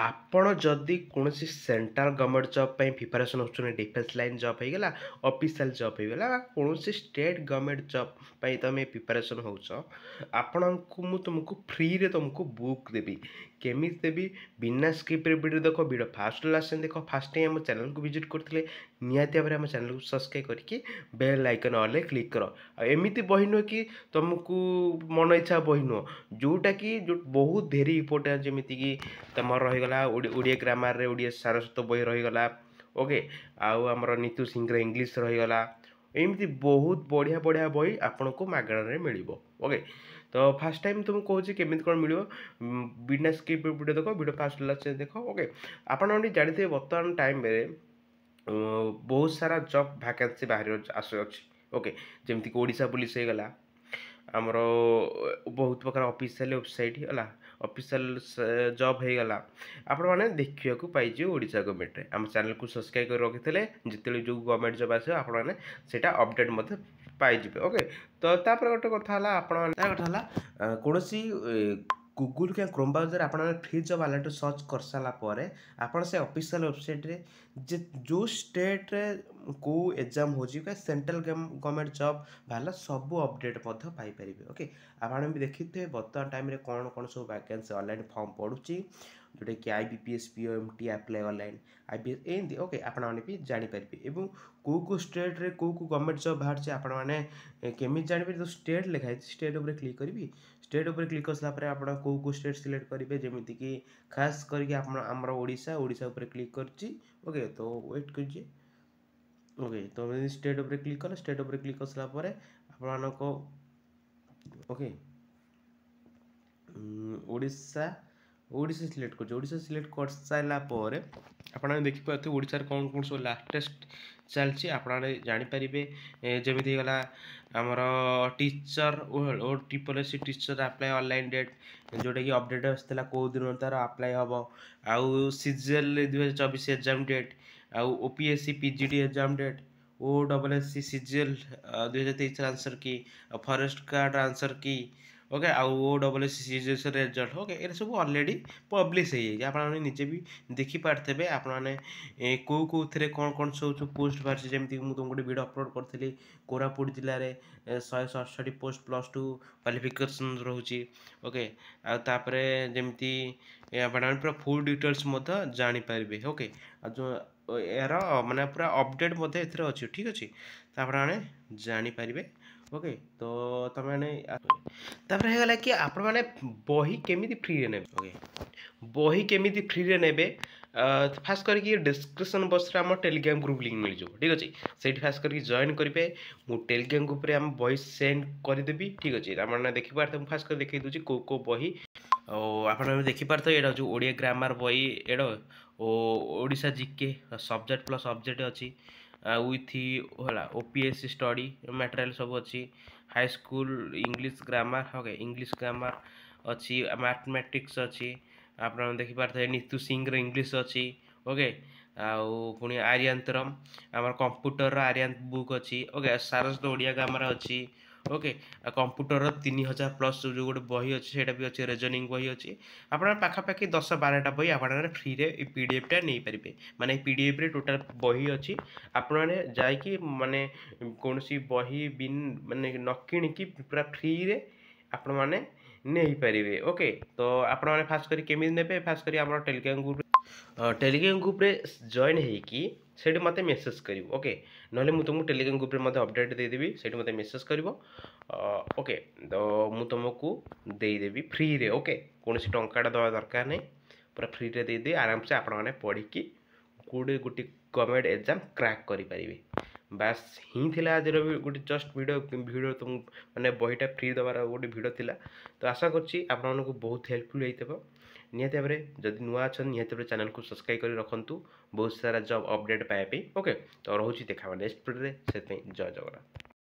ଆପଣ ଯଦି କୌଣସି ସେଣ୍ଟ୍ରାଲ ଗଭର୍ଣ୍ଣମେଣ୍ଟ ଜବ୍ ପାଇଁ ପ୍ରିପାରେସନ୍ ହେଉଛନ୍ତି, ଡିଫେନ୍ସ ଲାଇନ୍ ଜବ୍ ହେଇଗଲା, ଅଫିସିଆଲ ଜବ୍ ହେଇଗଲା, ବା କୌଣସି ଷ୍ଟେଟ୍ ଗଭର୍ଣ୍ଣମେଣ୍ଟ ଜବ୍ ପାଇଁ ତୁମେ ପ୍ରିପାରେସନ୍ ହେଉଛ, ଆପଣଙ୍କୁ ମୁଁ ତୁମକୁ ଫ୍ରିରେ ତୁମକୁ ବୁକ୍ ଦେବି। କେମିତି ଦେବି? ବିନା ସ୍କିପ୍ରେ ଭିଡ଼ିଓ ଦେଖ, ଭିଡ଼ିଓ ଫାଷ୍ଟ ଲାଷ୍ଟ ଦେଖ। ଫାଷ୍ଟ ଟାଇମ୍ ଆମ ଚ୍ୟାନେଲକୁ ଭିଜିଟ୍ କରିଥିଲେ ନିହାତି ଭାବରେ ଆମ ଚ୍ୟାନେଲକୁ ସବସ୍କ୍ରାଇବ୍ କରିକି ବେଲ୍ ଆଇକନ୍ ଅଲ୍ରେ କ୍ଲିକ୍ କର। ଆଉ ଏମିତି ବହି ନୁହେଁ କି ତୁମକୁ ମନ ଇଚ୍ଛା ବହି ନୁହଁ, ଯେଉଁଟାକି ବହୁତ ଭେରି ଇମ୍ପୋର୍ଟାଣ୍ଟ, ଯେମିତିକି ତମର ରହିଗଲା ଓଡ଼ିଆ ଗ୍ରାମାରରେ ଓଡ଼ିଆ ସାରସ୍ୱତ ବହି ରହିଗଲା, ଓକେ, ଆଉ ଆମର ନିତୁ ସିଂର ଇଂଲିଶ ରହିଗଲା। ଏମିତି ବହୁତ ବଢ଼ିଆ ବଢ଼ିଆ ବହି ଆପଣଙ୍କୁ ମାଗଣାରେ ମିଳିବ। ଓକେ, ତ ଫାଷ୍ଟ ଟାଇମ୍ ତୁମକୁ କହୁଛି କେମିତି କ'ଣ ମିଳିବ। ବିନା ସ୍କିପ୍ ଭିଡ଼ିଓ ଦେଖ, ଭିଡ଼ିଓ ଫାଷ୍ଟ ଲାଷ୍ଟ ଦେଖ। ଓକେ, ଆପଣ ଜାଣିଥିବେ ବର୍ତ୍ତମାନ ଟାଇମ୍ରେ ବହୁତ ସାରା ଜବ୍ ଭ୍ୟାକେନ୍ସି ବାହାରି ଆସୁଅଛି। ଓକେ, ଯେମିତିକି ଓଡ଼ିଶା ପୋଲିସ ହେଇଗଲା, ଆମର ବହୁତ ପ୍ରକାର ଅଫିସିଆଲ ୱେବସାଇଟ୍ ହେଲା, ଅଫିସିଆଲ ଜବ୍ ହେଇଗଲା, ଆପଣମାନେ ଦେଖିବାକୁ ପାଇଯିବେ ଓଡ଼ିଶା ଗଭର୍ଣ୍ଣମେଣ୍ଟରେ। ଆମ ଚ୍ୟାନେଲକୁ ସବସ୍କ୍ରାଇବ୍ କରି ରଖିଥିଲେ ଯେତେବେଳେ ଯେଉଁ ଗଭର୍ଣ୍ଣମେଣ୍ଟ ଜବ୍ ଆସିବ ଆପଣମାନେ ସେଇଟା ଅପଡ଼େଟ୍ ମଧ୍ୟ ପାଇଯିବେ। ଓକେ, ତ ତାପରେ ଗୋଟେ କଥା ହେଲା, ଆପଣମାନେ କଥା ହେଲା କୌଣସି ଗୁଗୁଲ୍ କିମ୍ବା କ୍ରୋମ୍ ବ୍ରାଉଜରରେ ଆପଣମାନେ ଫ୍ରି ଜବ୍ ଆଲର୍ଟ ସର୍ଚ୍ଚ କରିସାରିଲା ପରେ ଆପଣ ସେ ଅଫିସିଆଲ ୱେବସାଇଟ୍ରେ ଯେ ଯେଉଁ ଷ୍ଟେଟ୍ରେ କେଉଁ ଏକ୍ଜାମ୍ ହେଉଛି ବା ସେଣ୍ଟ୍ରାଲ ଗଭର୍ଣ୍ଣମେଣ୍ଟ ଜବ୍ ବାହାରିଲା ସବୁ ଅପଡ଼େଟ୍ ମଧ୍ୟ ପାଇପାରିବେ। ଓକେ, ଆପଣ ବି ଦେଖିଥିବେ ବର୍ତ୍ତମାନ ଟାଇମ୍ରେ କ'ଣ କ'ଣ ସବୁ ଭ୍ୟାକେନ୍ସି ଅନଲାଇନ୍ ଫର୍ମ ପଡ଼ୁଛି, ଯେଉଁଟାକି IBPS POMT apply online, IBS ଏମିତି। ଓକେ, ଆପଣମାନେ ବି ଜାଣିପାରିବେ ଏବଂ କେଉଁ କେଉଁ ଷ୍ଟେଟ୍ରେ କେଉଁ କେଉଁ ଗଭର୍ଣ୍ଣମେଣ୍ଟ ଜବ୍ ବାହାରିଛି ଆପଣମାନେ କେମିତି ଜାଣିପାରିବେ? ଯେଉଁ ଷ୍ଟେଟ୍ ଲେଖା ହେଇଛି ଷ୍ଟେଟ୍ ଉପରେ କ୍ଲିକ୍ କରିବି। ଷ୍ଟେଟ୍ ଉପରେ କ୍ଲିକ୍ କରିସାରିଲା ପରେ ଆପଣ କେଉଁ କେଉଁ ଷ୍ଟେଟ୍ ସିଲେକ୍ଟ କରିବେ, ଯେମିତିକି ଖାସ୍ କରିକି ଆମର ଓଡ଼ିଶା ଉପରେ କ୍ଲିକ୍ କରିଛି। ଓକେ, ତ ୱେଟ୍ କରିଛି। ଓକେ, ତ ଷ୍ଟେଟ୍ ଉପରେ କ୍ଲିକ୍ କଲେ, ଷ୍ଟେଟ୍ ଉପରେ କ୍ଲିକ୍ କରିସାରିଲା ପରେ ଆପଣମାନଙ୍କ ଓକେ ଓଡ଼ିଶା ସିଲେକ୍ଟ କରୁଛି। ଓଡ଼ିଶା ସିଲେକ୍ଟ କରିସାରିଲା ପରେ ଆପଣମାନେ ଦେଖିପାରୁଥିବେ ଓଡ଼ିଶାରେ କ'ଣ କ'ଣ ସବୁ ଲାଟେଷ୍ଟ ଚାଲିଛି ଆପଣମାନେ ଜାଣିପାରିବେ। ଯେମିତି ହେଇଗଲା ଆମର teacher OTPC teacher apply online date, ଯେଉଁଟାକି ଅପଡ଼େଟ୍ ଆସିଥିଲା କେଉଁ ଦିନ ତା'ର ଆପ୍ଲାଏ ହେବ। ଆଉ CGL 2024 ଏକ୍ଜାମ୍ ଡେଟ୍, ଆଉ OPSC PGD exam date, OSSC CGL 2023 answer କି, ଫରେଷ୍ଟ ଗାର୍ଡ଼ ଆନ୍ସର୍ କି। ଓକେ, ଆଉ OSSC CGL ରେଜଲ୍ଟ। ଓକେ, ଏଇଟା ସବୁ ଅଲରେଡ଼ି ପବ୍ଲିଶ ହେଇଯାଇଛି, ଆପଣମାନେ ନିଜେ ବି ଦେଖିପାରୁଥିବେ। ଆପଣମାନେ କେଉଁଥିରେ କ'ଣ କ'ଣ ସବୁ ପୋଷ୍ଟ ବାହାରିଛି, ଯେମିତିକି ମୁଁ ତୁମକୁ ଗୋଟେ ଭିଡ଼ିଓ ଅପଲୋଡ଼ କରିଥିଲି କୋରାପୁଟ ଜିଲ୍ଲାରେ 167 ପୋଷ୍ଟ +2 କ୍ୱାଲିଫିକେସନ୍ ରହୁଛି। ଓକେ, ଆଉ ତାପରେ ଯେମିତି ଆପଣମାନେ ପୁରା ଫୁଲ୍ ଡିଟେଲ୍ସ ମଧ୍ୟ ଜାଣିପାରିବେ। ଓକେ, ଆଉ ଯେଉଁ ଏହାର ମାନେ ପୁରା ଅପଡ଼େଟ୍ ମଧ୍ୟ ଏଥିରେ ଅଛି, ଠିକ୍ ଅଛି, ତ ଆପଣମାନେ ଜାଣିପାରିବେ। ଓକେ, ତ ତୁମେମାନେ ତାପରେ ହେଇଗଲା କି ଆପଣମାନେ ବହି କେମିତି ଫ୍ରିରେ ନେବେ। ଓକେ, ବହି କେମିତି ଫ୍ରିରେ ନେବେ, ଫାଷ୍ଟ କରିକି ଡିସ୍କ୍ରିପ୍ସନ୍ ବକ୍ସରେ ଆମ ଟେଲିଗ୍ରାମ ଗ୍ରୁପ୍ ଲିଙ୍କ୍ ମିଳିଯିବ, ଠିକ୍ ଅଛି। ସେଇଠି ଫାଷ୍ଟ କରିକି ଜଏନ୍ କରିବେ। ମୁଁ ଟେଲିଗ୍ରାମ ଗ୍ରୁପ୍ରେ ଆମ ବହି ସେଣ୍ଡ କରିଦେବି, ଠିକ୍ ଅଛି। ଆପଣମାନେ ଦେଖିପାରୁଥିବେ, ମୁଁ ଫାଷ୍ଟ କରି ଦେଖାଇ ଦେଉଛି କେଉଁ କେଉଁ ବହି। ଆଉ ଆପଣମାନେ ଦେଖିପାରୁଥିବେ ଏଇଟା ଯେଉଁ ଓଡ଼ିଆ ଗ୍ରାମାର ବହି, ଏଇଟା Odisha GK subject plus object ଅଛି, ୱିଥ୍ ହେଲା OPSC ଷ୍ଟଡ଼ି ମ୍ୟାଟେରିଆଲ୍ ସବୁ ଅଛି। High school English grammar, okay, English grammar ଅଛି, ମ୍ୟାଥମେଟିକ୍ସ ଅଛି, ଆପଣମାନେ ଦେଖିପାରୁଥିବେ ନିତୁ ସିଂର ଇଂଲିଶ ଅଛି। ଓକେ, ଆଉ ପୁଣି ଆରିଆନ୍ତର ଆମର କମ୍ପ୍ୟୁଟରର ଆରିଆନ୍ତ ବୁକ୍ ଅଛି। ଓକେ, ସାରସ୍ୱତ ଓଡ଼ିଆ ଗ୍ରାମାର ଅଛି। ଓକେ, ଆଉ କମ୍ପ୍ୟୁଟରର 3000+ ଯେଉଁ ଗୋଟେ ବହି ଅଛି ସେଇଟା ବି ଅଛି, ରିଜନିଂ ବହି ଅଛି। ଆପଣ ପାଖାପାଖି 10-12ଟା ବହି ଆପଣମାନେ ଫ୍ରିରେ এই PDFଟା ନେଇପାରିବେ। ମାନେ এই PDFରେ ଟୋଟାଲ୍ ବହି ଅଛି। ଆପଣମାନେ ଯାଇକି ମାନେ କୌଣସି ବହି ମାନେ ନ କିଣିକି ପୁରା ଫ୍ରିରେ ଆପଣମାନେ ନେଇପାରିବେ। ଓକେ, ତ ଆପଣମାନେ ଫାଷ୍ଟ କରି କେମିତି ନେବେ? ଫାଷ୍ଟ କରି ଆମର ଟେଲିଗ୍ରାମ ଗ୍ରୁପ୍ରେ ଜଏନ୍ ହେଇକି ସେଇଠି ମୋତେ ମେସେଜ୍ କରିବ। ଓକେ, ନହେଲେ ମୁଁ ତୁମକୁ ଟେଲିଗ୍ରାମ ଗ୍ରୁପ୍ରେ ମଧ୍ୟ ଅପଡ଼େଟ୍ ଦେଇଦେବି, ସେଇଠି ମୋତେ ମେସେଜ୍ କରିବ। ଓକେ, ତ ମୁଁ ତୁମକୁ ଦେଇଦେବି ଫ୍ରିରେ। ଓକେ, କୌଣସି ଟଙ୍କାଟା ଦେବା ଦରକାର ନାହିଁ, ପୁରା ଫ୍ରିରେ ଦେଇଦେବି। ଆରାମସେ ଆପଣମାନେ ପଢ଼ିକି ଗୋଟେ ଗଭର୍ଣ୍ଣମେଣ୍ଟ ଏକ୍ଜାମ୍ କ୍ରାକ୍ କରିପାରିବେ। ବାସ୍ ହିଁ ଥିଲା ଆଜିର ଗୋଟେ ଜଷ୍ଟ ଭିଡ଼ିଓ ତୁମକୁ ମାନେ ବହିଟା ଫ୍ରି ଦେବାର ଗୋଟେ ଭିଡ଼ିଓ ଥିଲା। ତ ଆଶା କରୁଛି ଆପଣମାନଙ୍କୁ ବହୁତ ହେଲ୍ପଫୁଲ୍ ହେଇଥିବ। ନିହାତି ଭାବରେ ଯଦି ନୂଆ ଅଛନ୍ତି ନିହାତି ଭାବରେ ଚ୍ୟାନେଲକୁ ସବସ୍କ୍ରାଇବ୍ କରି ରଖନ୍ତୁ ବହୁତ ସାରା ଜବ୍ ଅପଡ଼େଟ୍ ପାଇବା ପାଇଁ। ଓକେ, ତ ରହୁଛି, ଦେଖା ହେବା ନେକ୍ସଟ ଭିଡ଼ିଓରେ। ସେଥିପାଇଁ ଜୟ ଜଗନ୍ନାଥ।